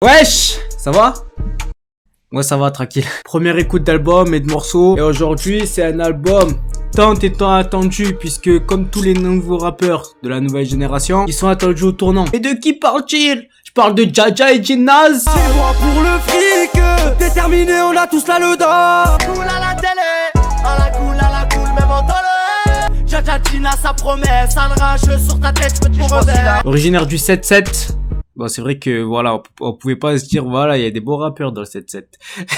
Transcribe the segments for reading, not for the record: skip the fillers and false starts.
Wesh, ça va? Moi ça va, tranquille. Première écoute d'album et de morceaux. Et aujourd'hui c'est un album tant et tant attendu, puisque comme tous les nouveaux rappeurs de la nouvelle génération, ils sont attendus au tournant. Et de qui parle-t-il? Je parle de Jaja et J-Naz. C'est moi pour le fric, déterminé, on a tous là le dos. Cool à la télé, à la cool, même en tolé. Jaja Tina sa promesse, un rage sur ta tête, je peux te revers. Originaire du 7-7. Bon, c'est vrai que, voilà, on pouvait pas se dire, voilà, il y a des beaux rappeurs dans le 7-7.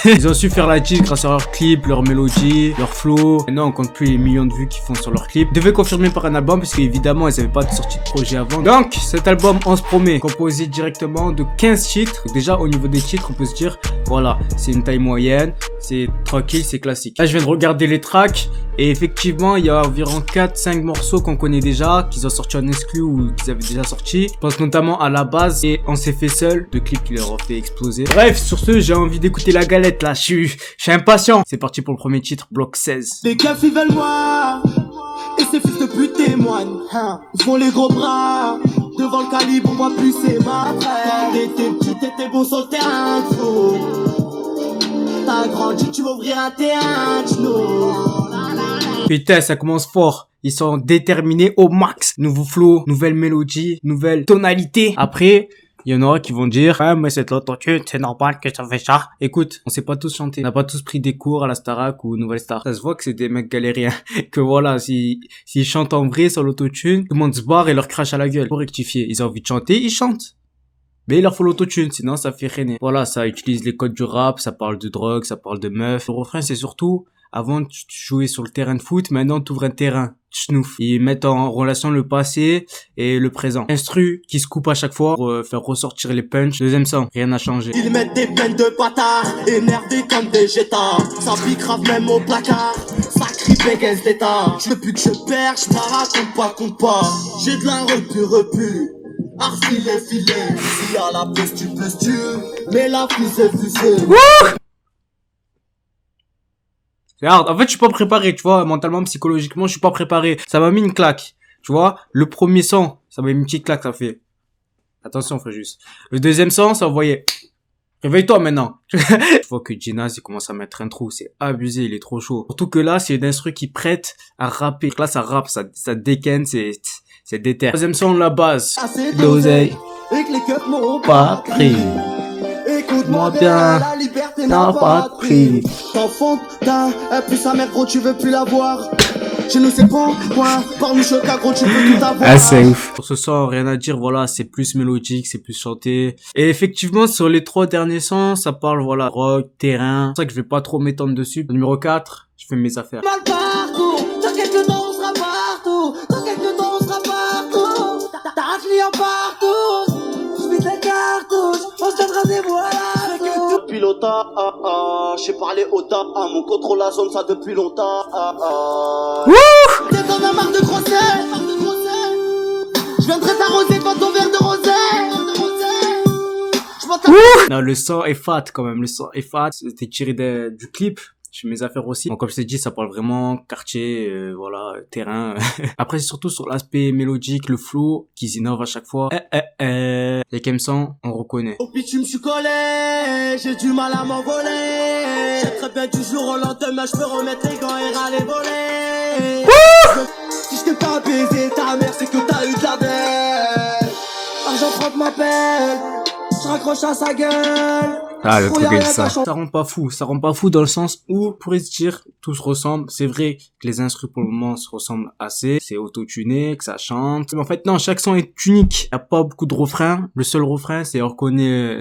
Ils ont su faire la deal grâce à leurs clips, leurs mélodies, leur flow. Maintenant, on compte plus les millions de vues qu'ils font sur leurs clips. Ils devaient confirmer par un album, parce qu'évidemment, ils avaient pas de sortie de projet avant. Donc, cet album, on se promet, composé directement de 15 titres. Donc, déjà, au niveau des titres, on peut se dire, voilà, c'est une taille moyenne, c'est tranquille, c'est classique. Là, je viens de regarder les tracks, et effectivement, il y a environ 4-5 morceaux qu'on connaît déjà, qu'ils ont sorti en exclu ou qu'ils avaient déjà sorti. Je pense notamment à La Base et On s'est fait seul, deux clips qui leur ont fait exploser. Bref, sur ce, j'ai envie d'écouter la galette là, je suis impatient. C'est parti pour le premier titre, bloc 16. Les keufs ils veulent moi, et ces fils de pute témoignent, hein. Ils font les gros bras, devant le calibre on voit plus ses mains. Quand t'étais petit, t'étais bon sur le terrain de foot. T'as grandi, tu vas ouvrir un terrain de snow. Putain, ça commence fort. Ils sont déterminés au max. Nouveau flow, nouvelle mélodie, nouvelle tonalité. Après, il y en aura qui vont dire, ah, mais c'est l'autotune, c'est normal que ça fait ça. Écoute, on sait pas tous chanter. On n'a pas tous pris des cours à la Starac ou Nouvelle Star. Ça se voit que c'est des mecs galériens. Que voilà, s'ils chantent en vrai sur l'autotune, tout le monde se barre et leur crache à la gueule. Pour rectifier, ils ont envie de chanter, ils chantent. Mais il leur faut l'autotune, sinon ça fait freiner. Voilà, ça utilise les codes du rap, ça parle de drogue, ça parle de meufs. Le refrain, c'est surtout, avant tu jouais sur le terrain de foot, maintenant tu ouvres un terrain. Schnouf. Ils mettent en relation le passé et le présent. Instru qui se coupe à chaque fois pour faire ressortir les punchs. Deuxième son, rien n'a changé. Ils mettent des peines de bâtard, énervés comme des jétards. Ça pique grave même au placard, ça crie bégaise d'état. Depuis que je perds, je m'en raconte pas. J'ai de la repu. Arfilé, filé. Si à la peste tu peux tuer, mais la fusée. Regarde, en fait, je suis pas préparé, tu vois, mentalement, psychologiquement, je suis pas préparé. Ça m'a mis une claque, tu vois. Le premier son, ça m'a mis une petite claque, ça fait. Attention, Fréjus. Le deuxième son, ça envoyait. Réveille-toi maintenant. Je vois que J-Naz, il commence à mettre un trou, c'est abusé, il est trop chaud. Surtout que là, c'est une instru qui prête à rapper. Là, ça rappe, ça dégaine, c'est déter. Troisième son, La Base. L'oseille. Et que les keufs n'auront Pas pris. Écoute-moi bien, la liberté n'a pas de prix. T'enfonces, t'as plus sa mère, gros, tu veux plus la voir. Je ne sais pas, moi, parle-nous choca, gros, tu veux tout avoir. Ah, c'est ouf. Pour ce son, rien à dire, voilà, c'est plus mélodique, c'est plus chanté. Et effectivement, sur les 3 derniers sons, ça parle, voilà, rock, terrain. C'est ça que je vais pas trop m'étendre dessus. Numéro 4, je fais mes affaires. Mal partout, dans quelques temps on sera partout. Dans quelques temps on sera partout. T'as un client partout. Je vide les cartouches, on se donnera des voilà. Depuis longtemps, j'ai parlé au tas, mon contrôle la zone ça depuis longtemps. T'en as marre de grossesse, je viendrai t'arroser quand ton verre de rosé. Non, le son est fat quand même, le son est fat. C'était tiré du clip. Je fais mes affaires aussi. Donc, comme je t'ai dit, ça parle vraiment quartier, voilà, terrain. Après, c'est surtout sur l'aspect mélodique, le flow, qu'ils innovent à chaque fois. Les Kemsan, on reconnaît. Au pitch, je me suis collé, j'ai du mal à m'envoler. J'ai très bien du jour au lendemain, je peux remettre les gants et râler voler. Si je t'ai pas baisé ta mère, c'est que t'as eu de la belle. Argent propre m'appelle, je raccroche à sa gueule. Ah, le truc est ça. Ça rend pas fou dans le sens où, on pourrait se dire, tout se ressemble. C'est vrai que les instruments pour le moment se ressemblent assez. C'est auto-tuné, que ça chante. Mais en fait, non, chaque son est unique. Il y a pas beaucoup de refrains. Le seul refrain, c'est on reconnaît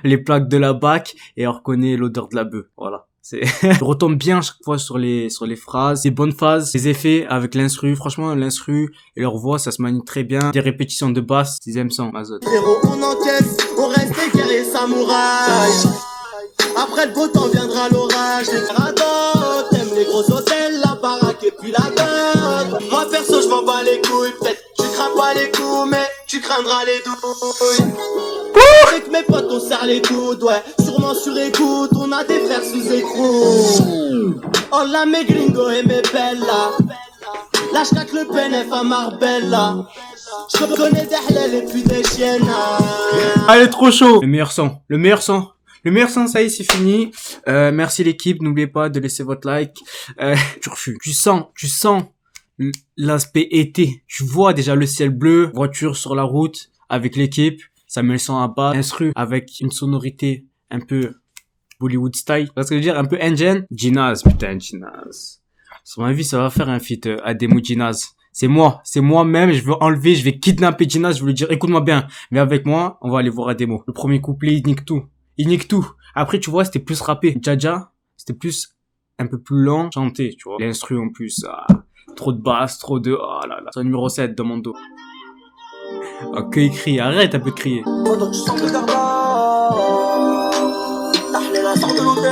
les plaques de la BAC et on reconnaît l'odeur de la bœuf. Voilà. Je retombe bien chaque fois sur les phrases, des bonnes phases, les effets avec l'instru. Franchement, l'instru et leur voix, ça se manie très bien. Des répétitions de basse, 6ème son, Mazotte. Héros, on encaisse, on reste des guerriers samouraïs. Après le beau temps viendra l'orage. Les grados, t'aimes les gros hôtels, la baraque et puis la dot. Moi perso, je m'en bats les couilles. Peut-être tu crains pas les coups, mais tu craindras les douilles. Avec mes potes on serre les coudes, ouais. Sûrement sur écoute, on a des frères sous écrou. Oh là mes gringos et mes belles là. Là je claque le PNF à Marbella. Je connais des halal et puis des chiennes. Allez, trop chaud. Le meilleur son. Le meilleur son. Le meilleur son, ça y est, c'est fini. Merci l'équipe. N'oubliez pas de laisser votre like. Tu sens l'aspect été. Tu vois déjà le ciel bleu, voiture sur la route avec l'équipe. Ça met le son à bas. Instru avec une sonorité un peu Bollywood style. Parce que je veux dire, un peu engine. Jinaz, putain, Jinaz. Sur ma vie, ça va faire un feat Ademo Jinaz. C'est moi-même, je vais kidnapper Jinaz, je veux lui dire, écoute-moi bien, mais avec moi, on va aller voir Ademo. Le premier couplet, il nique tout. Après, tu vois, c'était plus rappé. Jaja, c'était plus, un peu plus lent, chanté, tu vois. L'instru en plus, trop de basse, trop de, oh là là. C'est numéro 7 dans mon dos. Oh, que il crie, arrête un peu de crier. Pendant que je sors le gardien, sort de l'hôtel.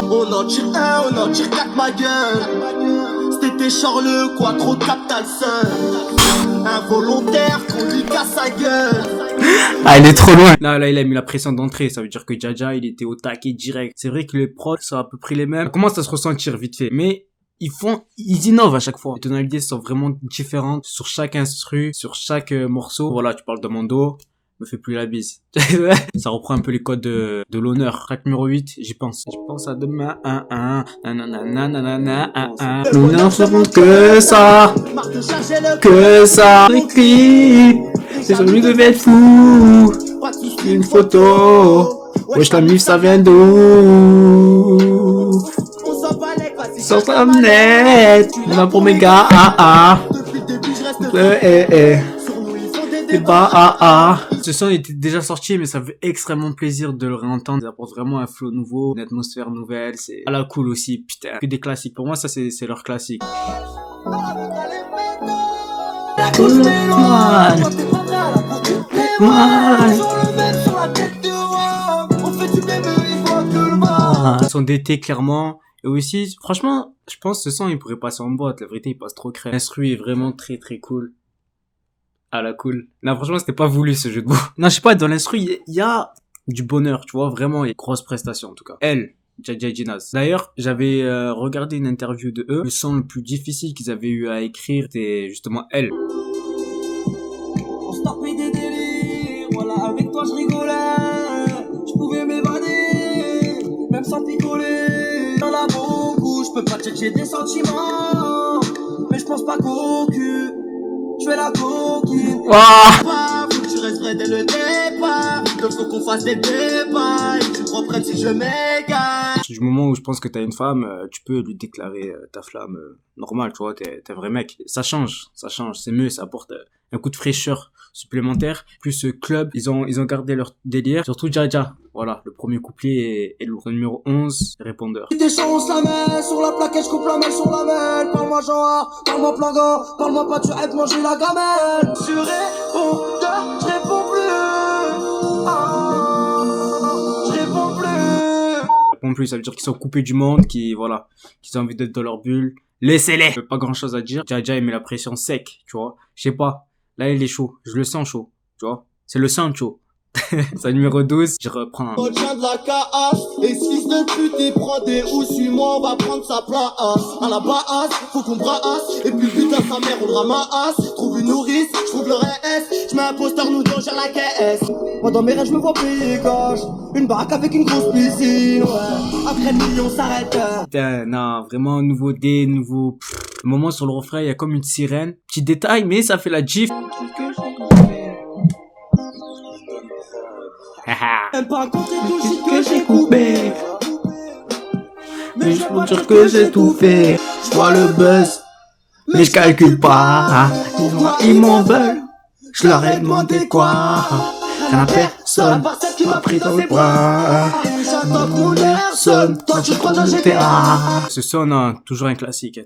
On en tire 4 ma gueule. C'était Charles, quoi, trop de capital seul. Involontaire, qu'on lui casse sa gueule. Ah, il est trop loin. Là, il a mis la pression d'entrée. Ça veut dire que Jaja, il était au taquet direct. C'est vrai que les prods sont à peu près les mêmes. Ça commence à se ressentir vite fait. Mais, ils innovent à chaque fois. Les tonalités sont vraiment différentes sur chaque instru, sur chaque morceau. Voilà, tu parles de mon dos. Me fais plus la bise. Ça reprend un peu les codes de l'honneur. Track numéro 8, j'y pense. Je pense à demain, l'honneur se montre que ça. Les clips. C'est celui de être fou. Une photo. Wesh, la mif, ça vient d'où? Sur ta net. On a pour mes gars, Ce son était déjà sorti, mais ça fait extrêmement plaisir de le réentendre. Ça apporte vraiment un flow nouveau, une atmosphère nouvelle. C'est à la cool aussi, putain. Que des classiques. Pour moi, ça, c'est leur classique. Son d'été, clairement. Et aussi, franchement, je pense que ce son, il pourrait passer en boîte. La vérité, il passe trop crème. L'instru est vraiment très, très cool. Ah, la cool. Non, franchement, c'était pas voulu, ce jeu de mots. Non, je sais pas, dans l'instru, il y a du bonheur, tu vois, vraiment, il y a grosse prestation, en tout cas. Jaja Jinaz. D'ailleurs, j'avais regardé une interview de eux. Le son le plus difficile qu'ils avaient eu à écrire, c'était justement elle. On se tapait des délires, voilà, avec toi je rigolais. Je pouvais m'évader, même sans picoler. Dans la beaucoup, je peux pas checker des sentiments. Mais je pense pas qu'au cul. Je fais la coquine. Faut que tu restes vrai dès le départ. Donc faut qu'on fasse des débats. Et tu comprends si je m'égare. Du moment où je pense que t'as une femme, tu peux lui déclarer ta flamme normale, tu vois, t'es un vrai mec. Ça change, c'est mieux, ça apporte un coup de fraîcheur supplémentaire. Plus ce club, ils ont gardé leur délire. Surtout Jaja. Voilà, le premier couplet est lourd. Numéro 11, répondeur. Des chances la main sur la plaquette, je coupe la main sur la main. Parle-moi Jean A, parle-moi Plangan, parle-moi pas, tu aides manger la gamelle. Sur répondeur, je réponds plus. Je réponds plus. Ça veut dire qu'ils sont coupés du monde, qu'ils ont envie d'être dans leur bulle. Laissez-les! Pas grand chose à dire. Jaja, il met la pression sec, tu vois. Je sais pas. Là, il est chaud. Je le sens chaud, tu vois. C'est le sang chaud. C'est numéro 12, je reprends. On tient de la KH, et ce fils de pute, il prend des houes, suis-moi, on va prendre sa place. À la base, faut qu'on brasse, et puis putain, sa mère, on le ramasse. Trouve une nourrice, je trouve le RS, je mets un poster, nous deux, gère la caisse. Moi, dans mes rêves, je me vois payer gauche, une baraque avec une grosse piscine, ouais. Après le million, s'arrête. Putain, non, vraiment, nouveau dé, nouveau... Le moment sur le refrain, il y a comme une sirène. Petit détail, mais ça fait la gif. Même pas compter tout le shit que j'ai coupé. Mais je peux dire que j'ai tout fait. Je vois le buzz, mais je calcule pas. Ils m'en veulent, je leur ai demandé quoi. Y'en a personne qui m'a pris dans le bras. Personne, toi tu crois dans GTA. Ce son, non, toujours un classique,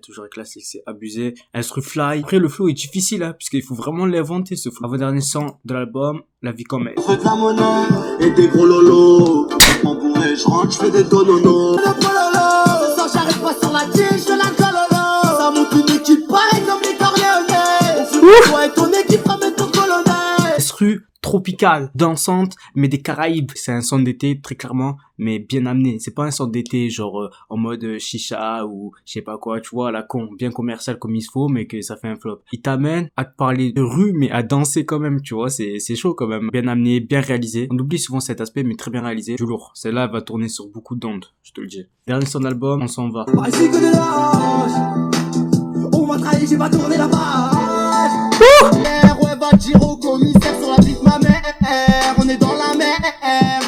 c'est abusé. Instru fly. Après, le flow est difficile, hein, puisqu'il faut vraiment l'inventer, ce flow. Avant-dernier son de l'album, La vie comme elle. Je veux de la monnaie et des gros lolos. Mon bourré, je rentre, je fais des dononos. Le pololo, ce soir j'arrive pas sur la tige de la cololo. Ça monte une équipe pareille comme les Corleonais. On fume toi et ton équipe ramène ton colonel. Instru trop tropicale, dansante, mais des Caraïbes. C'est un son d'été, très clairement, mais bien amené. C'est pas un son d'été, genre, en mode chicha ou je sais pas quoi, tu vois, à la con, bien commercial comme il se faut, mais que ça fait un flop. Il t'amène à te parler de rue, mais à danser quand même, tu vois, c'est chaud quand même. Bien amené, bien réalisé. On oublie souvent cet aspect, mais très bien réalisé. Du lourd. Celle-là va tourner sur beaucoup d'ondes, je te le dis. Dernier son d'album, on s'en va. On m'a trahi, j'ai pas tourné la page. Ouais, va dire au commissaire sur la vie de ma mère. On est dans la mer,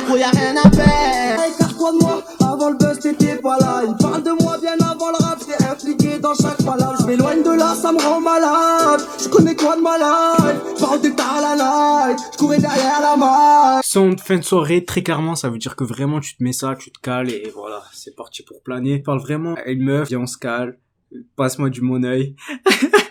gros y'a rien à faire. Écarte-toi de moi, avant le buzz t'étais pas là. Il parle de moi bien avant le rap, t'es impliqué dans chaque palabre. Je m'éloigne de là, ça me rend malade. Je connais quoi de malade, je parle de tard à la night. Je courais derrière la malle. Son de fin de soirée, très clairement, ça veut dire que vraiment tu te mets ça, tu te cales et voilà, c'est parti pour planer. Il parle vraiment à une meuf, viens on se cale. Passe-moi du mon œil.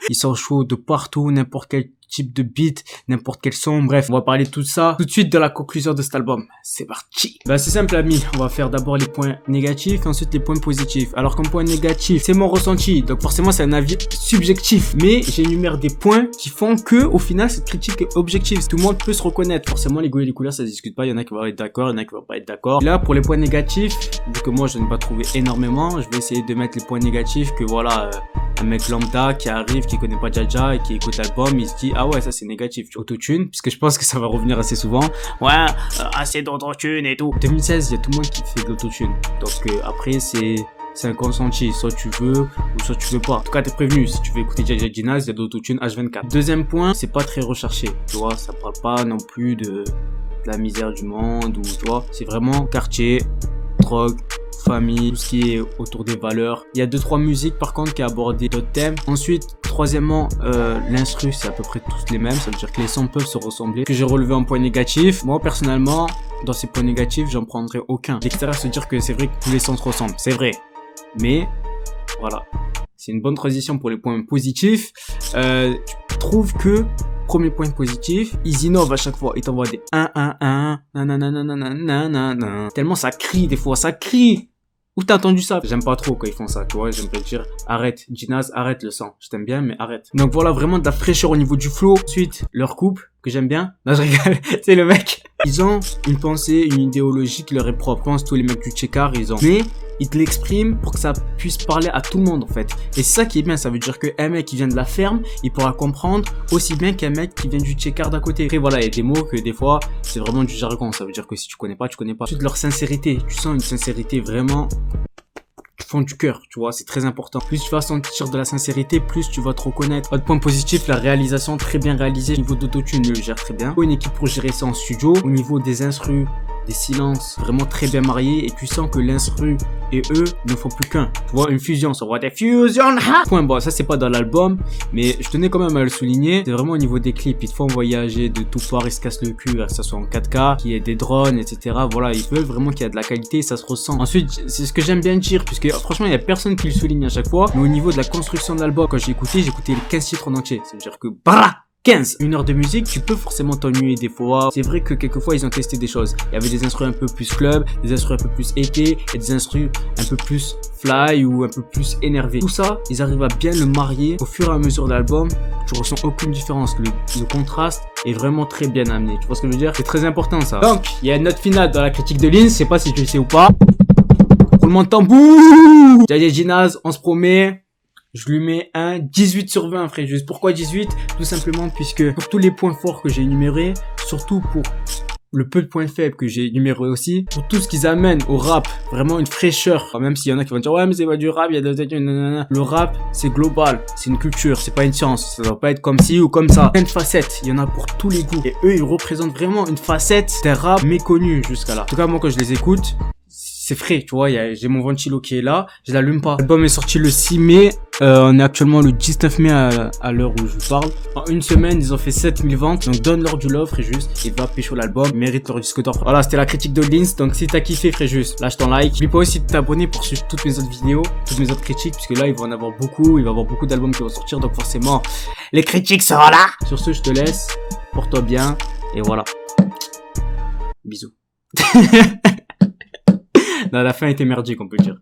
Il sort chaud de partout, n'importe quel type de beat, n'importe quel son, bref, on va parler de tout ça tout de suite dans la conclusion de cet album. C'est parti. Bah c'est simple amis, on va faire d'abord les points négatifs, ensuite les points positifs. Alors comme point négatif, c'est mon ressenti, donc forcément c'est un avis subjectif, mais j'énumère des points qui font que au final cette critique est objective. Tout le monde peut se reconnaître, forcément les goûts et les couleurs ça se discute pas, il y en a qui vont être d'accord, il y en a qui vont pas être d'accord. Là pour les points négatifs, vu que moi je n'ai pas trouvé énormément, je vais essayer de mettre les points négatifs que voilà, un mec lambda qui arrive, qui connaît pas Jaja et qui écoute l'album, il se dit ah ouais ça c'est négatif, autotune, puisque je pense que ça va revenir assez souvent. Ouais, assez d'autotune et tout. 2016, il y a tout le monde qui fait de l'autotune. Donc après c'est un consenti, soit tu veux ou soit tu veux pas. En tout cas t'es prévenu, si tu veux écouter Jaja Jinaz, il y a de l'autotune H24. Deuxième point, c'est pas très recherché, tu vois, ça parle pas non plus de la misère du monde ou tu vois, c'est vraiment quartier, drogue, famille, tout ce qui est autour des valeurs. Il y a 2-3 musiques par contre qui abordent d'autres thèmes. Ensuite, troisièmement, l'instru c'est à peu près tous les mêmes, ça veut dire que les sons peuvent se ressembler. Que j'ai relevé en point négatif, moi personnellement, dans ces points négatifs, j'en prendrai aucun. L'extérieur se dire que c'est vrai que tous les sons se ressemblent, c'est vrai. Mais, voilà. C'est une bonne transition pour les points positifs. Je trouve que premier point positif, ils innovent à chaque fois. Ils t'envoient des 1, nanana. Tellement ça crie des fois, ça crie. Où t'as entendu ça? J'aime pas trop quand ils font ça, tu vois. J'aimerais dire, arrête, Jinaz, arrête le sang. Je t'aime bien, mais arrête. Donc voilà, vraiment de la fraîcheur au niveau du flow. Ensuite, leur couple, que j'aime bien. Là, je rigole. C'est le mec. Ils ont une pensée, une idéologie qui leur est propre. Je pense tous les mecs du Tchekar, ils ont. Mais, ils te l'expriment pour que ça puisse parler à tout le monde, en fait. Et c'est ça qui est bien. Ça veut dire qu'un mec qui vient de la ferme, il pourra comprendre aussi bien qu'un mec qui vient du Tchekar d'à côté. Après, voilà, il y a des mots que des fois, c'est vraiment du jargon. Ça veut dire que si tu connais pas, tu connais pas. Ensuite, leur sincérité. Tu sens une sincérité vraiment du fond du cœur, tu vois, c'est très important. Plus tu vas sentir de la sincérité, plus tu vas te reconnaître. Autre point positif, la réalisation très bien réalisée. Au niveau d'autotune, il le gère très bien. Une équipe pour gérer ça en studio. Au niveau des instrus, des silences, vraiment très bien mariés. Et tu sens que l'instru et eux ne font plus qu'un. Tu vois, une fusion, ça va être fusion. Point, bon, ça c'est pas dans l'album, mais je tenais quand même à le souligner. C'est vraiment au niveau des clips, ils te font voyager de tout part, ils se cassent le cul, que ça soit en 4K, qu'il y ait des drones, etc. Voilà, ils veulent vraiment qu'il y ait de la qualité, ça se ressent. Ensuite, c'est ce que j'aime bien dire, puisque franchement, il y a personne qui le souligne à chaque fois. Mais au niveau de la construction de l'album, quand j'ai écouté les 15 titres en entier. Ça veut dire que, 15. Une heure de musique, tu peux forcément t'ennuyer des fois. C'est vrai que quelquefois ils ont testé des choses. Il y avait des instruments un peu plus club, des instruments un peu plus été et des instruments un peu plus fly ou un peu plus énervé. Tout ça, ils arrivent à bien le marier au fur et à mesure de l'album. Tu ressens aucune différence. Le contraste est vraiment très bien amené. Tu vois ce que je veux dire? C'est très important ça. Donc, il y a une note finale dans la critique de Lins. Je sais pas si tu le sais ou pas. Roulement de tambour. Jaja Jinaz, on se promet. Je lui mets un 18 sur 20, frère. Juste pourquoi 18? Tout simplement puisque pour tous les points forts que j'ai énumérés, surtout pour le peu de points faibles que j'ai énumérés aussi, pour tout ce qu'ils amènent au rap, vraiment une fraîcheur. Même s'il y en a qui vont dire ouais mais c'est pas du rap, il y a de le rap c'est global, c'est une culture, c'est pas une science, ça doit pas être comme ci ou comme ça. Plein de facettes, il y en a pour tous les goûts. Et eux ils représentent vraiment une facette d'un rap méconnu jusqu'à là. En tout cas moi quand je les écoute, c'est frais, tu vois, j'ai mon ventilo qui est là, je l'allume pas. L'album est sorti le 6 mai, on est actuellement le 19 mai à l'heure où je vous parle. En une semaine, ils ont fait 7000 ventes, donc donne-leur du love, Fréjus, et va pécho l'album, mérite leur disque d'or. Voilà, c'était la critique de Lins, donc si t'as kiffé Fréjus, lâche ton like. N'oublie pas aussi de t'abonner pour suivre toutes mes autres vidéos, toutes mes autres critiques, puisque là, il va en avoir beaucoup, il va y avoir beaucoup d'albums qui vont sortir, donc forcément, les critiques seront là. Sur ce, je te laisse, porte-toi bien, et voilà. Bisous. Non, la fin était merdique, on peut dire.